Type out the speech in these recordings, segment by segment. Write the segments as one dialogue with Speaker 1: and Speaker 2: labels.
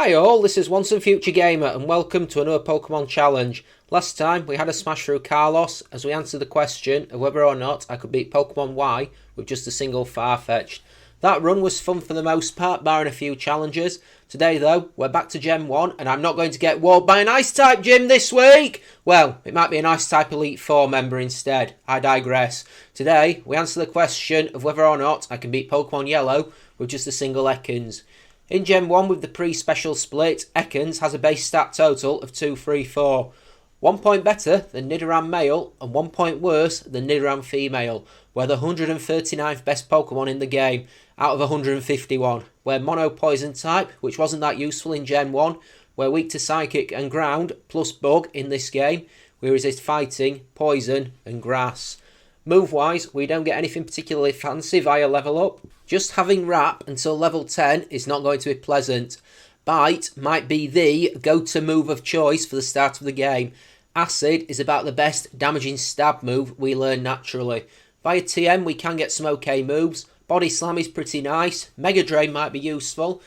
Speaker 1: Hi all, this is Once and Future Gamer and welcome to another Pokemon challenge. Last time we had a smash through Carlos as we answered the question of whether or not I could beat Pokemon Y with just a single Farfetch'd. That run was fun for the most part, barring a few challenges. Today though, we're back to Gen 1 and I'm not going to get walled by an Ice-type gym this week! Well, it might be an Ice-type Elite 4 member instead. I digress. Today, we answer the question of whether or not I can beat Pokemon Yellow with just a single Ekans. In Gen 1 with the pre-special split, Ekans has a base stat total of 234. 1 point better than Nidoran male and 1 point worse than Nidoran female. We're the 139th best Pokemon in the game out of 151. We're mono poison type, which wasn't that useful in Gen 1. We're weak to psychic and ground plus bug in this game. We resist fighting, poison and grass. Move wise, we don't get anything particularly fancy via level up. Just having Wrap until level 10 is not going to be pleasant. Bite might be the go-to move of choice for the start of the game. Acid is about the best damaging stab move we learn naturally. Via TM we can get some okay moves. Body Slam is pretty nice. Mega Drain might be useful.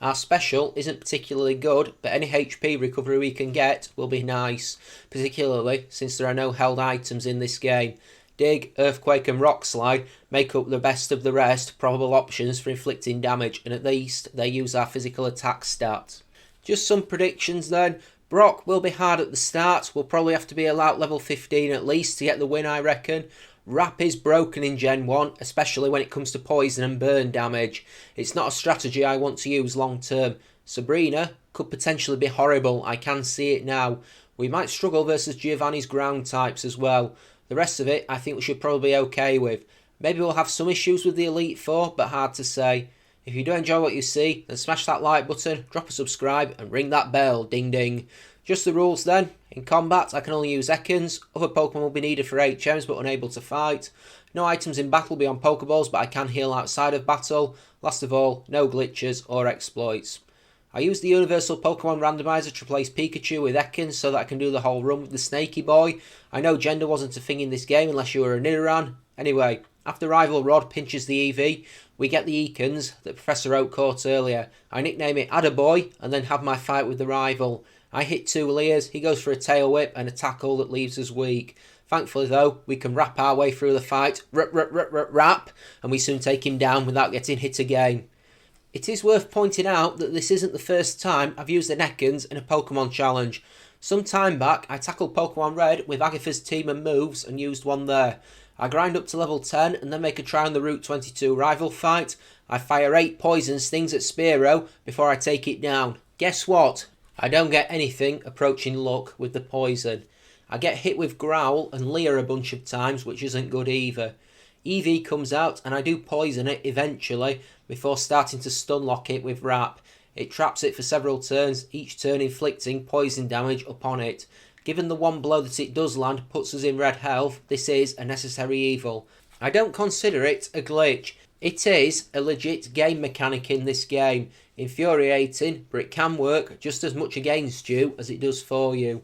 Speaker 1: Our special isn't particularly good, but any HP recovery we can get will be nice. Particularly since there are no held items in this game. Dig, Earthquake and Rock Slide make up the best of the rest probable options for inflicting damage, and at least they use our physical attack stats. Just some predictions then. Brock will be hard at the start. We'll probably have to be allowed level 15 at least to get the win, I reckon. Wrap is broken in Gen 1, especially when it comes to poison and burn damage. It's not a strategy I want to use long term. Sabrina could potentially be horrible, I can see it now. We might struggle versus Giovanni's ground types as well. The rest of it, I think we should probably be okay with. Maybe we'll have some issues with the Elite Four, but hard to say. If you do enjoy what you see, then smash that like button, drop a subscribe, and ring that bell, ding ding. Just the rules then. In combat, I can only use Ekans. Other Pokemon will be needed for HMs, but unable to fight. No items in battle beyond Pokeballs, but I can heal outside of battle. Last of all, no glitches or exploits. I use the Universal Pokemon Randomizer to replace Pikachu with Ekans so that I can do the whole run with the Snaky Boy. I know gender wasn't a thing in this game unless you were a Nidoran. Anyway, after Rival Rod pinches the EV, we get the Ekans that Professor Oak caught earlier. I nickname it Attaboy and then have my fight with the rival. I hit 2 Leers, he goes for a Tail Whip and a tackle that leaves us weak. Thankfully though, we can wrap our way through the fight, wrap, and we soon take him down without getting hit again. It is worth pointing out that this isn't the first time I've used an Ekans in a Pokemon challenge. Some time back, I tackled Pokemon Red with Agatha's team and moves and used one there. I grind up to level 10 and then make a try on the Route 22 rival fight. I fire 8 poison stings at Spearow before I take it down. Guess what? I don't get anything approaching luck with the poison. I get hit with Growl and Leer a bunch of times, which isn't good either. EV comes out and I do poison it eventually before starting to stun lock it with Wrap. It traps it for several turns, each turn inflicting poison damage upon it. Given the one blow that it does land puts us in red health, this is a necessary evil. I don't consider it a glitch. It is a legit game mechanic in this game. Infuriating, but it can work just as much against you as it does for you.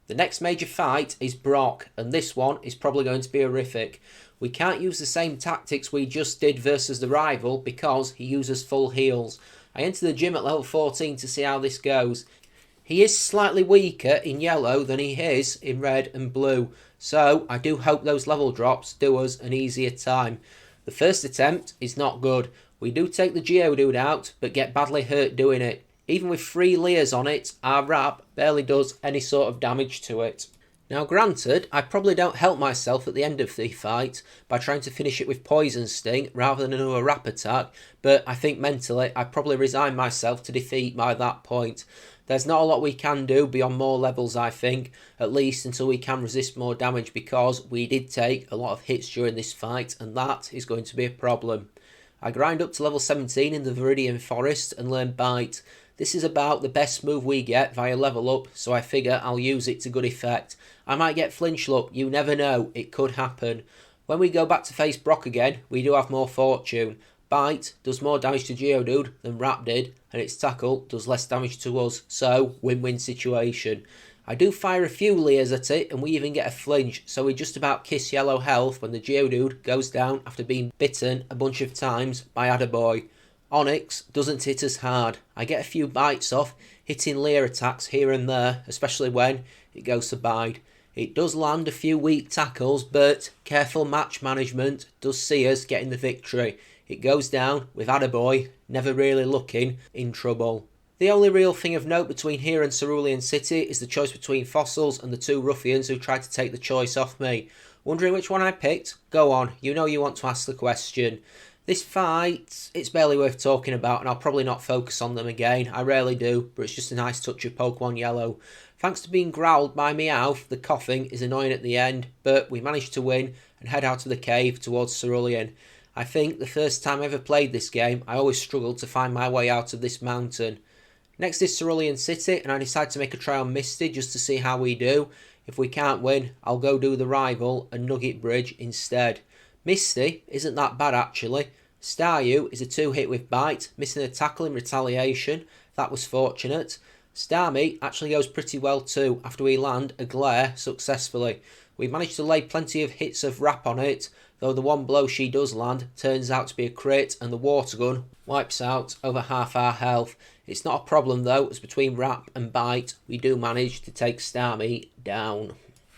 Speaker 1: The next major fight is Brock, and this one is probably going to be horrific. We can't use the same tactics we just did versus the rival because he uses full heals. I enter the gym at level 14 to see how this goes. He is slightly weaker in yellow than he is in red and blue, so I do hope those level drops do us an easier time. The first attempt is not good. We do take the Geodude out, but get badly hurt doing it. Even with 3 Leers on it, our Wrap barely does any sort of damage to it. Now granted, I probably don't help myself at the end of the fight by trying to finish it with Poison Sting rather than another Wrap attack, but I think mentally I probably resign myself to defeat by that point. There's not a lot we can do beyond more levels, I think, at least until we can resist more damage, because we did take a lot of hits during this fight and that is going to be a problem. I grind up to level 17 in the Viridian Forest and learn Bite. This is about the best move we get via level up, so I figure I'll use it to good effect. I might get flinch luck, you never know, it could happen. When we go back to face Brock again, we do have more fortune. Bite does more damage to Geodude than Wrap did, and its tackle does less damage to us, so win-win situation. I do fire a few Leers at it, and we even get a flinch, so we just about kiss yellow health when the Geodude goes down after being bitten a bunch of times by Attaboy. Onyx doesn't hit as hard. I get a few bites off, hitting leer attacks here and there, especially when it goes to bide. It does land a few weak tackles, but careful match management does see us getting the victory. It goes down with Attaboy, never really looking in trouble. The only real thing of note between here and Cerulean City is the choice between Fossils and the two ruffians who tried to take the choice off me. Wondering which one I picked? Go on, you know you want to ask the question. This fight, it's barely worth talking about, and I'll probably not focus on them again. I rarely do, but it's just a nice touch of Pokemon Yellow. Thanks to being growled by Meowth, the coughing is annoying at the end, but we managed to win and head out of the cave towards Cerulean. I think the first time I ever played this game, I always struggled to find my way out of this mountain. Next is Cerulean City, and I decide to make a try on Misty just to see how we do. If we can't win, I'll go do the rival and Nugget Bridge instead. Misty isn't that bad actually. Staryu is a 2-hit with Bite, missing a tackle in retaliation. That was fortunate. Starmie actually goes pretty well too after we land a Glare successfully. We managed to lay plenty of hits of Wrap on it, though the one blow she does land turns out to be a crit and the water gun wipes out over half our health. It's not a problem though, as between Wrap and Bite we do manage to take Starmie down.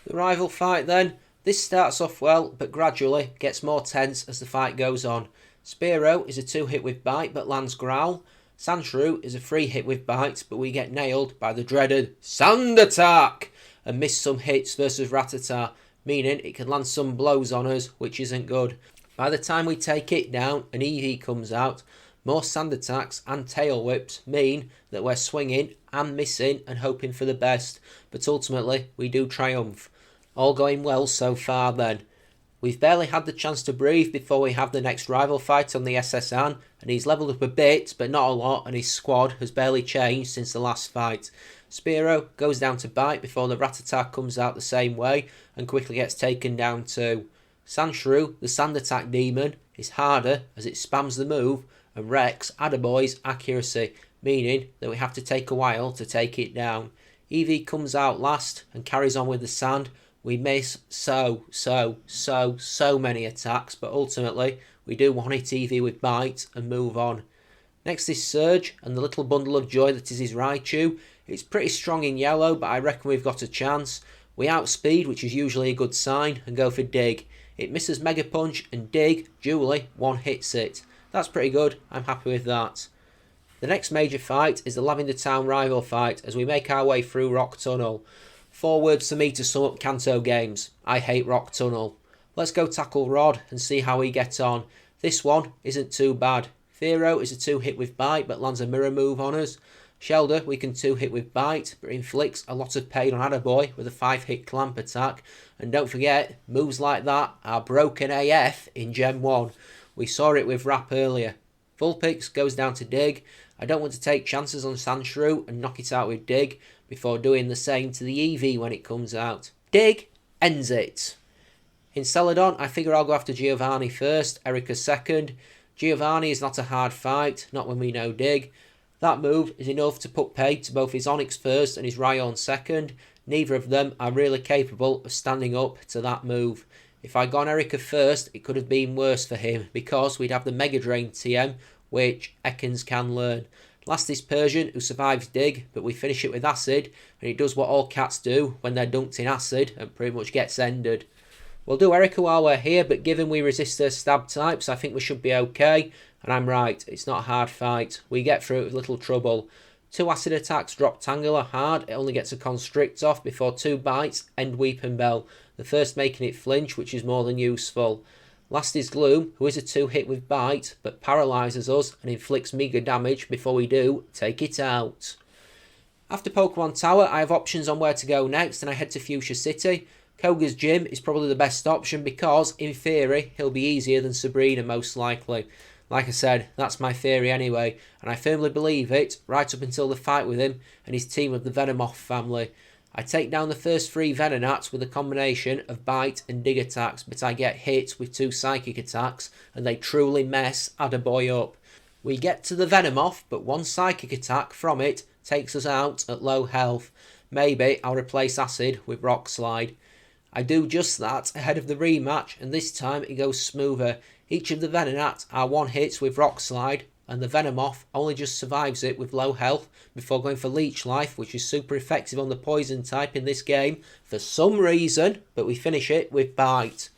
Speaker 1: The rival fight then. This starts off well, but gradually gets more tense as the fight goes on. Spearow is a 2-hit with Bite, but lands Growl. Sandshrew is a 3-hit with Bite, but we get nailed by the dreaded Sand Attack and miss some hits versus Rattata, meaning it can land some blows on us, which isn't good. By the time we take it down and Eevee comes out, more Sand Attacks and Tail Whips mean that we're swinging and missing and hoping for the best, but ultimately we do triumph. All going well so far then. We've barely had the chance to breathe before we have the next rival fight on the SSN, and he's levelled up a bit, but not a lot, and his squad has barely changed since the last fight. Spearow goes down to Bite before the Rattata comes out the same way, and quickly gets taken down too. Sandshrew, the Sand Attack demon, is harder as it spams the move, and wrecks Attaboy's accuracy, meaning that we have to take a while to take it down. Eevee comes out last, and carries on with the sand. We miss so many attacks, but ultimately we do one-hit Eevee with Bite and move on. Next is Surge and the little bundle of joy that is his Raichu. It's pretty strong in yellow, but I reckon we've got a chance. We outspeed, which is usually a good sign, and go for Dig. It misses Mega Punch, and Dig, dually, one-hits it. That's pretty good, I'm happy with that. The next major fight is the Lavender Town rival fight as we make our way through Rock Tunnel. 4 words for me to sum up Kanto games. I hate Rock Tunnel. Let's go tackle Rod and see how we get on. This one isn't too bad. Fearow is a 2-hit with Bite but lands a mirror move on us. Shelder we can 2-hit with Bite but inflicts a lot of pain on Attaboy with a 5-hit Clamp attack. And don't forget, moves like that are broken AF in Gen 1. We saw it with Wrap earlier. Vulpix goes down to Dig. I don't want to take chances on Sandshrew and knock it out with Dig before doing the same to the Eevee when it comes out. Dig ends it. In Celadon, I figure I'll go after Giovanni first, Erica second. Giovanni is not a hard fight, not when we know Dig. That move is enough to put paid to both his Onix first and his Raion second. Neither of them are really capable of standing up to that move. If I'd gone Erica first, it could have been worse for him because we'd have the Mega Drain TM, which Ekans can learn. Last is Persian, who survives Dig, but we finish it with Acid, and it does what all cats do when they're dunked in acid, and pretty much gets ended. We'll do Erica while we're here, but given we resist their stab types, I think we should be okay, and I'm right, it's not a hard fight. We get through it with little trouble. 2 acid attacks drop Tangela hard, it only gets a Constrict off before 2 bites end Weeping Bell, the first making it flinch, which is more than useful. Last is Gloom, who is a 2-hit with Bite, but paralyses us and inflicts meagre damage before we do take it out. After Pokemon Tower, I have options on where to go next, and I head to Fuchsia City. Koga's gym is probably the best option because, in theory, he'll be easier than Sabrina most likely. Like I said, that's my theory anyway, and I firmly believe it, right up until the fight with him and his team of the Venomoth family. I take down the first 3 Venonats with a combination of Bite and Dig attacks, but I get hit with 2 Psychic attacks, and they truly mess Attaboy up. We get to the Venomoth, but 1 Psychic attack from it takes us out at low health. Maybe I'll replace Acid with Rock Slide. I do just that ahead of the rematch, and this time it goes smoother. Each of the Venonat are 1 hits with Rock Slide, and the Venomoth only just survives it with low health before going for Leech Life, which is super effective on the poison type in this game for some reason, but we finish it with Bite.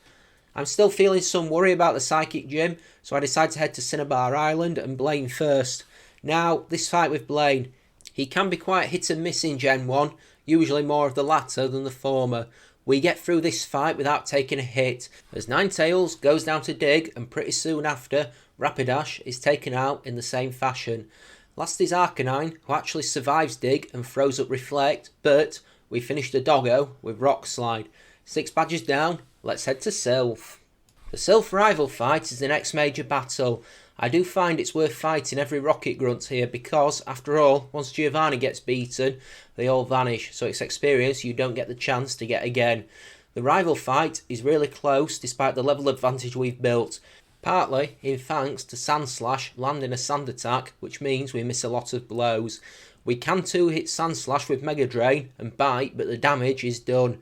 Speaker 1: I'm still feeling some worry about the Psychic Gym, so I decide to head to Cinnabar Island and Blaine first. Now, this fight with Blaine, he can be quite hit and miss in Gen 1, usually more of the latter than the former. We get through this fight without taking a hit, as Ninetales goes down to dig, and pretty soon after, Rapidash is taken out in the same fashion. Last is Arcanine, who actually survives dig and throws up Reflect, but we finish the doggo with Rock Slide. 6 badges down, let's head to Sylph. The Sylph rival fight is the next major battle. I do find it's worth fighting every Rocket Grunt here because, after all, once Giovanni gets beaten, they all vanish, so it's experience you don't get the chance to get again. The rival fight is really close despite the level advantage we've built, partly in thanks to Sandslash landing a Sand attack, which means we miss a lot of blows. We can 2-hit Sandslash with Mega Drain and Bite, but the damage is done.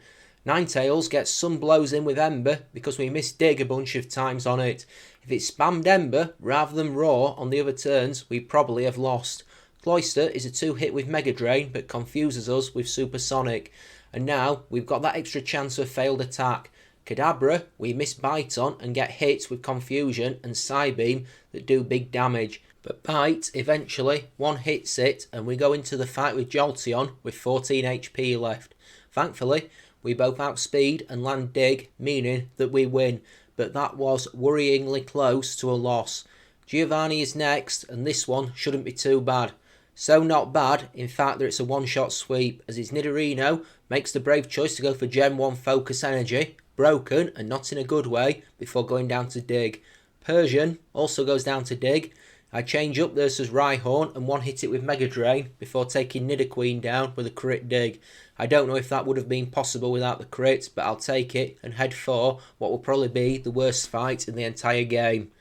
Speaker 1: Ninetales gets some blows in with Ember because we missed Dig a bunch of times on it. If it spammed Ember rather than Roar on the other turns, we probably have lost. Cloyster is a 2-hit with Mega Drain but confuses us with Supersonic. And now we've got that extra chance of failed attack. Kadabra we miss Bite on and get hits with Confusion and Psybeam that do big damage. But Bite eventually one-hits it and we go into the fight with Jolteon with 14 HP left. Thankfully, we both outspeed and land Dig, meaning that we win, but that was worryingly close to a loss. Giovanni is next, and this one shouldn't be too bad. So not bad, in fact, that it's a one-shot sweep, as his Nidorino makes the brave choice to go for Gen 1 Focus Energy, broken and not in a good way, before going down to Dig. Persian also goes down to Dig. I change up versus Rhyhorn and one-hit it with Mega Drain before taking Nidoqueen down with a crit Dig. I don't know if that would have been possible without the crit, but I'll take it and head for what will probably be the worst fight in the entire game.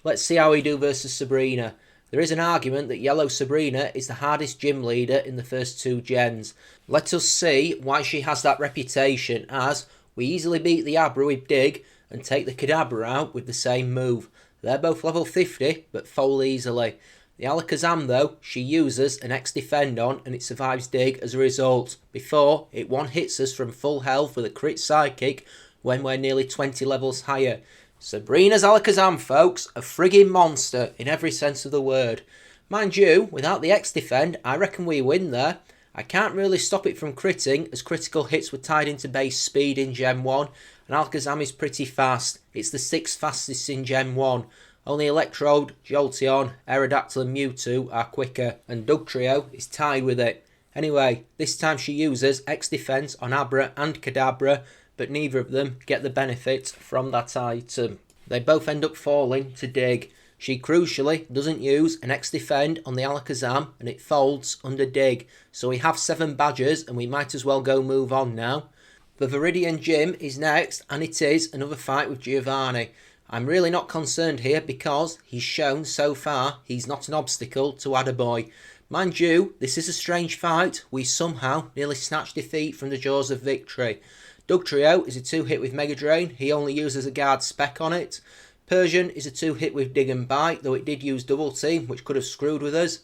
Speaker 1: Let's see how we do versus Sabrina. There is an argument that Yellow Sabrina is the hardest gym leader in the first 2 gens. Let us see why she has that reputation, as we easily beat the Abra with Dig and take the Kadabra out with the same move. They're both level 50, but fall easily. The Alakazam though, she uses an X-Defend on and it survives Dig as a result, before it one-hits us from full health with a crit Psychic when we're nearly 20 levels higher. Sabrina's Alakazam, folks, a friggin' monster in every sense of the word. Mind you, without the X-Defend, I reckon we win there. I can't really stop it from critting, as critical hits were tied into base speed in Gen 1, and Alakazam is pretty fast. It's the 6th fastest in Gen 1. Only Electrode, Jolteon, Aerodactyl and Mewtwo are quicker, and Dugtrio is tied with it. Anyway, this time she uses X-Defense on Abra and Kadabra, but neither of them get the benefit from that item. They both end up falling to Dig. She crucially doesn't use an X-Defend on the Alakazam and it folds under Dig, so we have 7 badges and we might as well go move on now. The Viridian Gym is next, and it is another fight with Giovanni. I'm really not concerned here because he's shown so far he's not an obstacle to Attaboy. Mind you, this is a strange fight. We somehow nearly snatched defeat from the jaws of victory. Dugtrio is a 2-hit with Mega Drain. He only uses a guard spec on it. Persian is a 2-hit with Dig and Bite, though it did use Double Team, which could have screwed with us.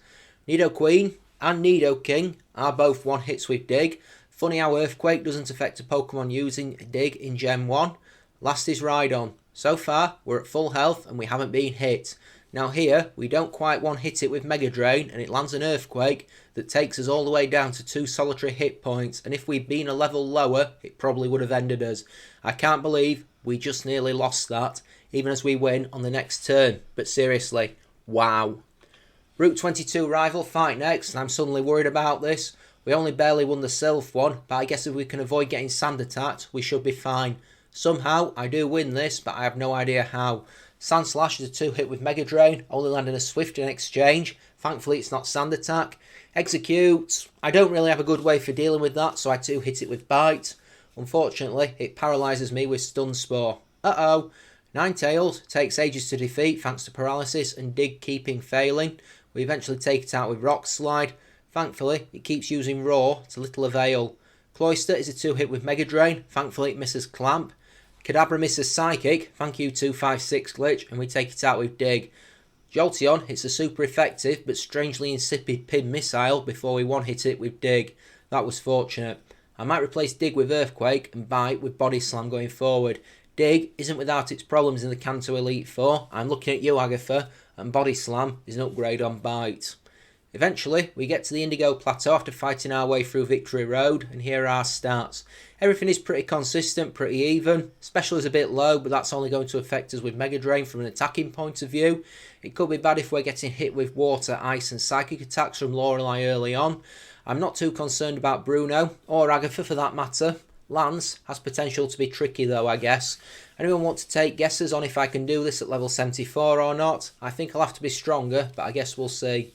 Speaker 1: Nidoqueen and Nidoking are both 1-hits with Dig. Funny how Earthquake doesn't affect a Pokemon using Dig in Gen 1. Last is Rhydon. So far, we're at full health and we haven't been hit. Now here, we don't quite one-hit it with Mega Drain and it lands an Earthquake that takes us all the way down to 2 solitary hit points, and if we'd been a level lower, it probably would have ended us. I can't believe we just nearly lost that, even as we win on the next turn. But seriously, wow. Route 22 rival fight next, and I'm suddenly worried about this. We only barely won the Sylph one, but I guess if we can avoid getting Sand attacked, we should be fine. Somehow, I do win this, but I have no idea how. Sandslash is a 2-hit with Mega Drain, only landing a Swift in exchange. Thankfully, it's not Sand attack. Execute. I don't really have a good way for dealing with that, so I 2-hit it with Bite. Unfortunately, it paralyses me with Stun Spore. Uh-oh. Ninetales takes ages to defeat thanks to paralysis and Dig keeping failing. We eventually take it out with Rock Slide. Thankfully, it keeps using Roar to little avail. Cloyster is a 2-hit with Mega Drain. Thankfully, it misses Clamp. Kadabra misses Psychic. Thank you 256 glitch, and we take it out with Dig. Jolteon hits a super effective but strangely insipid pin missile before we one-hit it with Dig. That was fortunate. I might replace Dig with Earthquake and Bite with Body Slam going forward. Dig isn't without its problems in the Kanto Elite Four. I'm looking at you, Agatha, and Body Slam is an upgrade on Bite. Eventually, we get to the Indigo Plateau after fighting our way through Victory Road, and here are our stats. Everything is pretty consistent, pretty even. Special is a bit low, but that's only going to affect us with Mega Drain from an attacking point of view. It could be bad if we're getting hit with Water, Ice and Psychic attacks from Lorelei early on. I'm not too concerned about Bruno, or Agatha for that matter. Lance has potential to be tricky though, I guess. Anyone want to take guesses on if I can do this at level 74 or not? I think I'll have to be stronger, but I guess we'll see.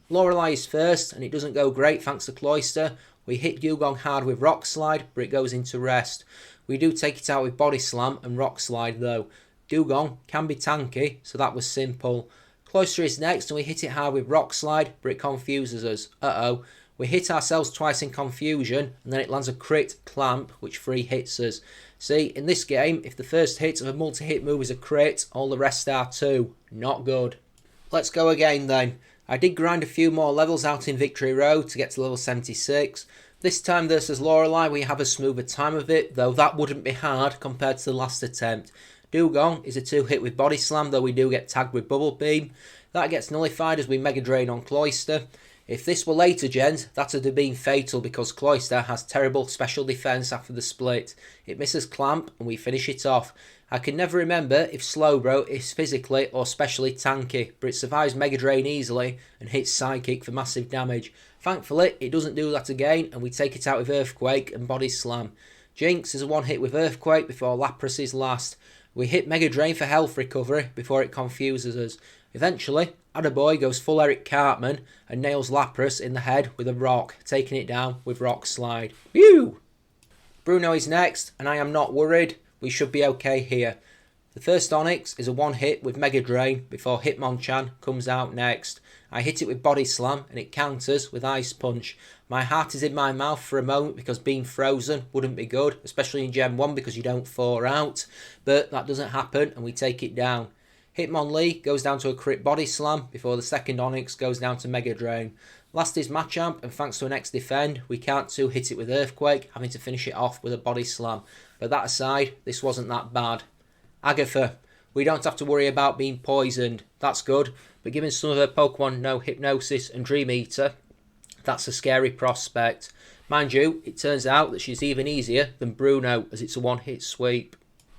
Speaker 1: Lorelei is first, and it doesn't go great thanks to Cloyster. We hit Dugong hard with Rock Slide, but it goes into rest. We do take it out with Body Slam and Rock Slide though. Dugong can be tanky, so that was simple. Cloyster is next, and we hit it hard with Rock Slide, but it confuses us. We hit ourselves twice in confusion, and then it lands a crit Clamp, which free hits us. See, in this game, if the first hit of a multi-hit move is a crit, all the rest are too. Not good. Let's go again then. I did grind a few more levels out in Victory Road to get to level 76. This time versus Lorelei we have a smoother time of it, though that wouldn't be hard compared to the last attempt. Dugong is a 2-hit with Body Slam, though we do get tagged with Bubble Beam. That gets nullified as we Mega Drain on Cloyster. If this were later gens, that would have been fatal because Cloyster has terrible special defense after the split. It misses Clamp and we finish it off. I can never remember if Slowbro is physically or specially tanky, but it survives Mega Drain easily and hits Psychic for massive damage. Thankfully, it doesn't do that again and we take it out with Earthquake and Body Slam. Jinx is a 1-hit with Earthquake before Lapras is last. We hit Mega Drain for health recovery before it confuses us. Eventually, Attaboy goes full Eric Cartman and nails Lapras in the head with a rock, taking it down with Rock Slide. Phew! Bruno is next, and I am not worried. We should be okay here. The first Onix is a 1-hit with Mega Drain before Hitmonchan comes out next. I hit it with Body Slam and it counters with Ice Punch. My heart is in my mouth for a moment because being frozen wouldn't be good, especially in Gen 1 because you don't 4 out. But that doesn't happen and we take it down. Hitmonlee goes down to a crit Body Slam before the second Onix goes down to Mega Drain. Last is Machamp, and thanks to an X-Defend, we can't 2-hit it with Earthquake, having to finish it off with a Body Slam. But that aside, this wasn't that bad. Agatha, we don't have to worry about being poisoned. That's good, but given some of her Pokemon know Hypnosis and Dream Eater, that's a scary prospect. Mind you, it turns out that she's even easier than Bruno, as it's a 1-hit sweep.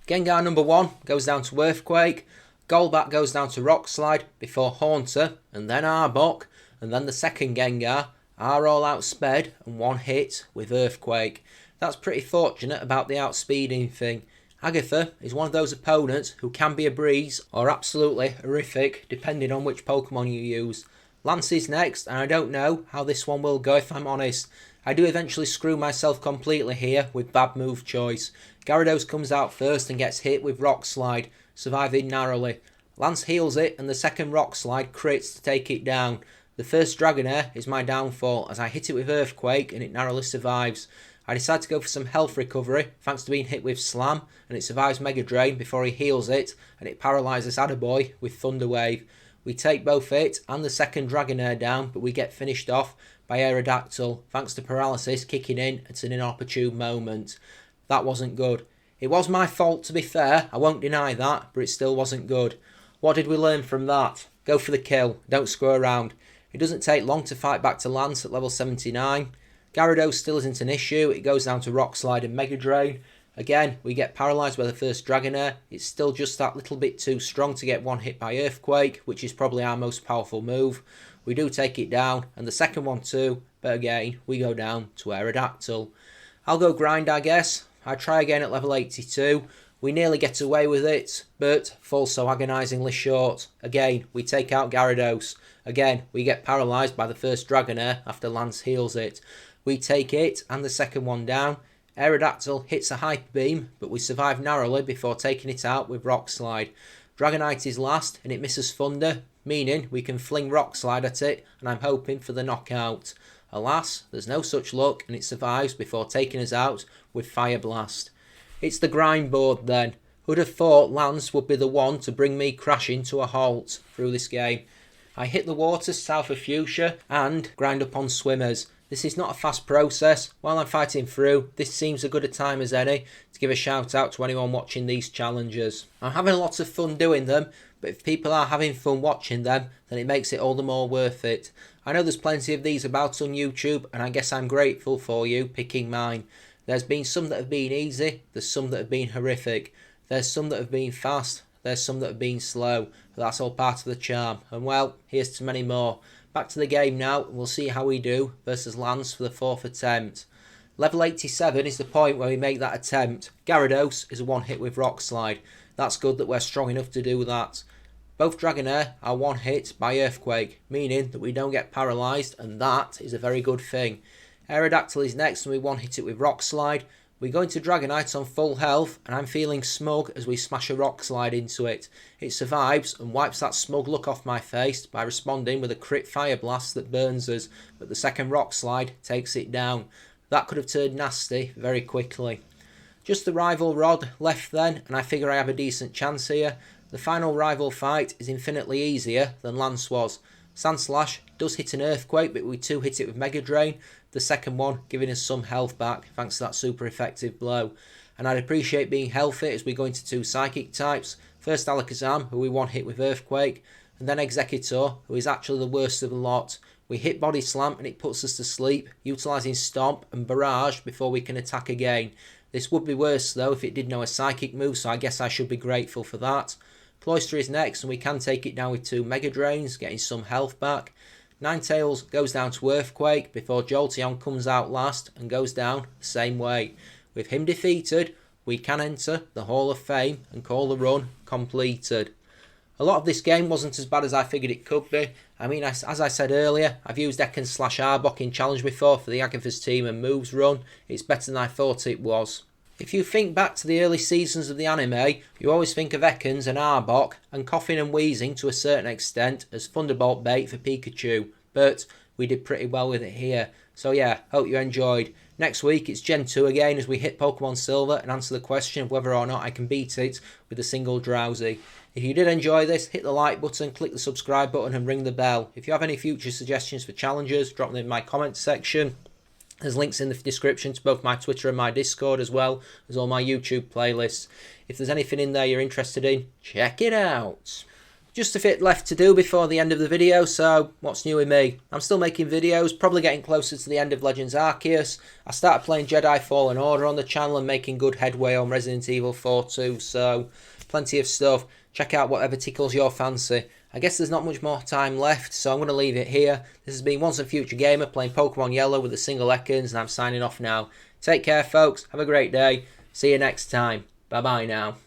Speaker 1: Gengar number 1 goes down to Earthquake. Golbat goes down to Rock Slide before Haunter, and then Arbok, and then the second Gengar are all outsped and 1-hit with Earthquake. That's pretty fortunate about the outspeeding thing. Agatha is one of those opponents who can be a breeze or absolutely horrific depending on which Pokemon you use. Lance is next, and I don't know how this one will go if I'm honest. I do eventually screw myself completely here with bad move choice. Gyarados comes out first and gets hit with Rock Slide, surviving narrowly. Lance heals it and the second Rock Slide crits to take it down. The first Dragonair is my downfall as I hit it with Earthquake and it narrowly survives. I decide to go for some health recovery thanks to being hit with Slam, and it survives Mega Drain before he heals it and it paralyses Attaboy with Thunder Wave. We take both it and the second Dragonair down, but we get finished off by Aerodactyl thanks to paralysis kicking in at an inopportune moment. That wasn't good. It was my fault, to be fair, I won't deny that, but it still wasn't good. What did we learn from that? Go for the kill, don't screw around. It doesn't take long to fight back to Lance at level 79. Gyarados still isn't an issue, it goes down to Rock Slide and Mega Drain. Again, we get paralysed by the first Dragonair. It's still just that little bit too strong to get one hit by Earthquake, which is probably our most powerful move. We do take it down, and the second one too, but again, we go down to Aerodactyl. I'll go grind, I guess. I try again at level 82. We nearly get away with it, but fall so agonisingly short. Again, we take out Gyarados. Again, we get paralysed by the first Dragonair after Lance heals it. We take it and the second one down. Aerodactyl hits a Hyper Beam, but we survive narrowly before taking it out with Rock Slide. Dragonite is last and it misses Thunder, meaning we can fling Rock Slide at it, and I'm hoping for the knockout. Alas, there's no such luck and it survives before taking us out with Fire Blast. It's the grind board then. Who'd have thought Lance would be the one to bring me crashing to a halt through this game. I hit the water south of Fuchsia and grind up on swimmers. This is not a fast process. While I'm fighting through, this seems as good a time as any to give a shout out to anyone watching these challenges. I'm having a lot of fun doing them, but if people are having fun watching them, then it makes it all the more worth it. I know there's plenty of these about on YouTube, and I guess I'm grateful for you picking mine. There's been some that have been easy, there's some that have been horrific, there's some that have been fast, there's some that have been slow, but that's all part of the charm. And well, here's to many more. Back to the game now, and we'll see how we do versus Lance for the 4th attempt. Level 87 is the point where we make that attempt. Gyarados is a one hit with Rock Slide. That's good that we're strong enough to do that. Both Dragonair are one hit by Earthquake, meaning that we don't get paralysed, and that is a very good thing. Aerodactyl is next and we one hit it with Rock Slide. We go into Dragonite on full health, and I'm feeling smug as we smash a Rock Slide into it. It survives and wipes that smug look off my face by responding with a crit Fire Blast that burns us, but the second Rock Slide takes it down. That could have turned nasty very quickly. Just the rival Rod left then, and I figure I have a decent chance here. The final rival fight is infinitely easier than Lance was. Sandslash does hit an Earthquake, but we 2-hit it with Mega Drain. The second one giving us some health back thanks to that super effective blow. And I'd appreciate being healthy as we go into 2 Psychic types. First Alakazam, who we one hit with Earthquake, and then Exeggutor, who is actually the worst of the lot. We hit Body Slam and it puts us to sleep, utilising Stomp and Barrage before we can attack again. This would be worse though if it did know a Psychic move, so I guess I should be grateful for that. Cloyster is next and we can take it down with 2 Mega Drains, getting some health back. Ninetales goes down to Earthquake before Jolteon comes out last and goes down the same way. With him defeated, we can enter the Hall of Fame and call the run completed. A lot of this game wasn't as bad as I figured it could be. I mean, as I said earlier, I've used Ekans / Arbok in challenge before for the Agatha's team and moves run. It's better than I thought it was. If you think back to the early seasons of the anime, you always think of Ekans and Arbok and coughing and wheezing to a certain extent as Thunderbolt bait for Pikachu, but we did pretty well with it here. So yeah, hope you enjoyed. Next week it's Gen 2 again as we hit Pokemon Silver and answer the question of whether or not I can beat it with a single Drowsy. If you did enjoy this, hit the like button, click the subscribe button and ring the bell. If you have any future suggestions for challenges, drop them in my comments section. There's links in the description to both my Twitter and my Discord, as well as all my YouTube playlists. If there's anything in there you're interested in, check it out. Just a bit left to do before the end of the video, so what's new with me? I'm still making videos, probably getting closer to the end of Legends Arceus. I started playing Jedi Fallen Order on the channel and making good headway on Resident Evil 4 too, so plenty of stuff. Check out whatever tickles your fancy. I guess there's not much more time left, so I'm going to leave it here. This has been Once a Future Gamer playing Pokemon Yellow with a single Ekans, and I'm signing off now. Take care, folks. Have a great day. See you next time. Bye-bye now.